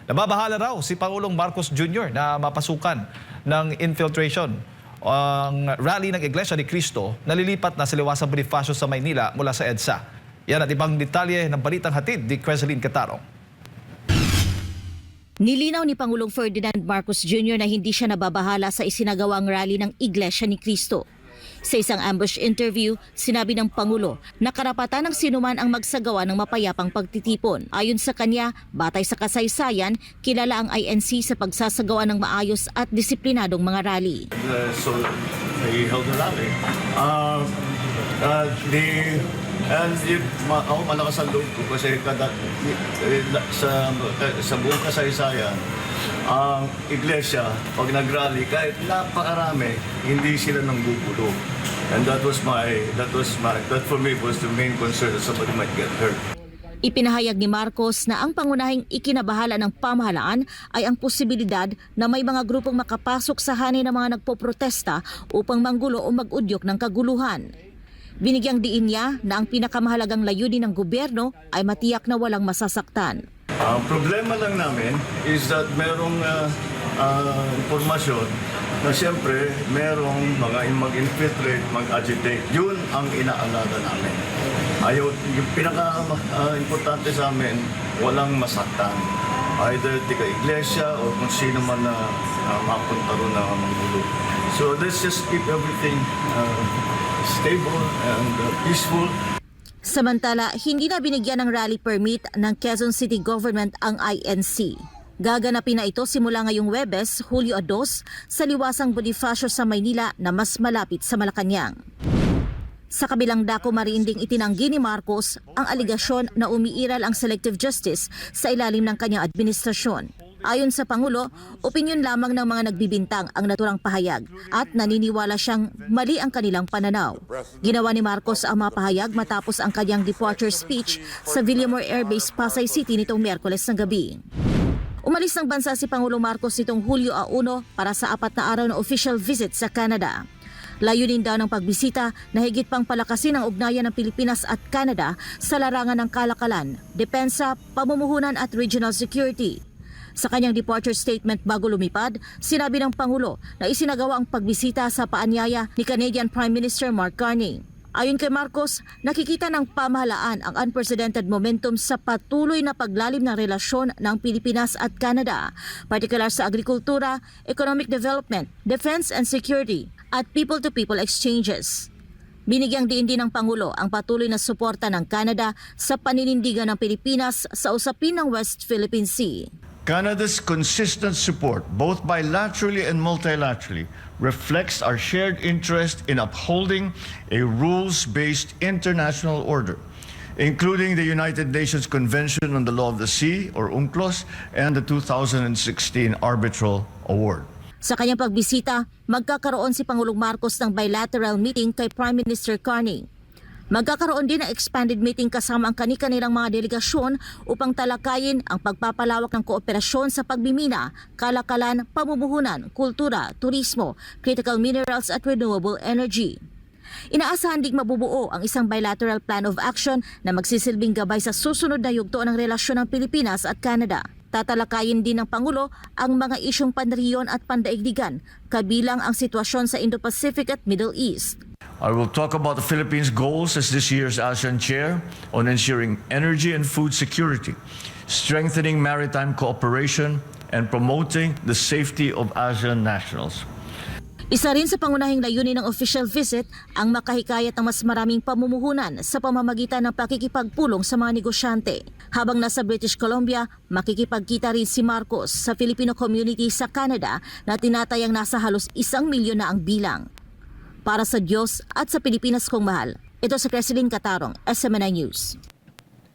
Nababahala raw si Pangulong Marcos Jr. na mapasukan ng infiltration ang rally ng Iglesia ni Cristo na lilipat na sa Liwasang Bonifacio sa Maynila mula sa EDSA. Yan at ibang detalye ng balitang hatid ni Creseline Catarong. Nilinaw ni Pangulong Ferdinand Marcos Jr. na hindi siya nababahala sa isinagawang rally ng Iglesia ni Cristo. Sa isang ambush interview, sinabi ng Pangulo na karapatan ng sinuman ang magsagawa ng mapayapang pagtitipon. Ayon sa kanya, batay sa kasaysayan, kilala ang INC sa pagsasagawa ng maayos at disiplinadong mga rally. So they held a rally. Ako malakas ang loob ko kasi sa buong kasaysayan, ang iglesia, pag nag-rally, kahit napakarami, hindi sila nanggugulo. And that for me was the main concern that somebody might get hurt. Ipinahayag ni Marcos na ang pangunahing ikinabahala ng pamahalaan ay ang posibilidad na may mga grupong makapasok sa hanay ng mga nagpoprotesta upang manggulo o mag-udyok ng kaguluhan. Binigyang diin niya na ang pinakamahalagang layunin ng gobyerno ay matiyak na walang masasaktan. Ang problema lang namin is that merong impormasyon na siyempre merong mga mag-infiltrate, mag-agitate. Yun ang inaalala namin. Yung pinaka-importante sa amin, walang masaktan. Either tika-iglesia o kung sino man na mapunta ron na manggulo. So let's just keep everything stable and peaceful. Samantala, hindi na binigyan ng rally permit ng Quezon City Government ang INC. Gaganapin na ito simula ngayong Huwebes, Hulyo 2, sa Liwasang Bonifacio sa Maynila na mas malapit sa Malacanang. Sa kabilang dako, mariinding itinanggi ni Marcos ang aligasyon na umiiral ang selective justice sa ilalim ng kanyang administrasyon. Ayon sa Pangulo, opinyon lamang ng mga nagbibintang ang naturang pahayag at naniniwala siyang mali ang kanilang pananaw. Ginawa ni Marcos ang mapahayag matapos ang kanyang departure speech sa Villamor Air Base, Pasay City nitong Miyerkules ng gabi. Umalis ng bansa si Pangulong Marcos nitong Hulyo 1 para sa 4 na araw na official visit sa Canada. Layunin daw ng pagbisita na higit pang palakasin ang ugnayan ng Pilipinas at Canada sa larangan ng kalakalan, depensa, pamumuhunan at regional security. Sa kanyang departure statement bago lumipad, sinabi ng Pangulo na isinagawa ang pagbisita sa paanyaya ni Canadian Prime Minister Mark Carney. Ayon kay Marcos, nakikita ng pamahalaan ang unprecedented momentum sa patuloy na paglalim ng relasyon ng Pilipinas at Canada, partikular sa agrikultura, economic development, defense and security, at people-to-people exchanges. Binigyang diin din ng Pangulo ang patuloy na suporta ng Canada sa paninindigan ng Pilipinas sa usapin ng West Philippine Sea. Canada's consistent support, both bilaterally and multilaterally, reflects our shared interest in upholding a rules-based international order, including the United Nations Convention on the Law of the Sea, or UNCLOS, and the 2016 Arbitral Award. Sa kanyang pagbisita, magkakaroon si Pangulong Marcos ng bilateral meeting kay Prime Minister Carney. Magkakaroon din ng expanded meeting kasama ang kani-kanilang mga delegasyon upang talakayin ang pagpapalawak ng kooperasyon sa pagbimina, kalakalan, pamumuhunan, kultura, turismo, critical minerals at renewable energy. Inaasahan ding mabubuo ang isang bilateral plan of action na magsisilbing gabay sa susunod na yugto ng relasyon ng Pilipinas at Canada. Tatalakayin din ng Pangulo ang mga isyong panrehiyon at pandaigdigan, kabilang ang sitwasyon sa Indo-Pacific at Middle East. I will talk about the Philippines' goals as this year's ASEAN Chair on ensuring energy and food security, strengthening maritime cooperation, and promoting the safety of ASEAN nationals. Isa rin sa pangunahing layunin ng official visit ang makahikayat ng mas maraming pamumuhunan sa pamamagitan ng pakikipagpulong sa mga negosyante. Habang nasa British Columbia, makikipagkita rin si Marcos sa Filipino community sa Canada na tinatayang nasa halos 1 milyon na ang bilang. Para sa Diyos at sa Pilipinas kong mahal, ito si Creseline Catarong, SMNI News.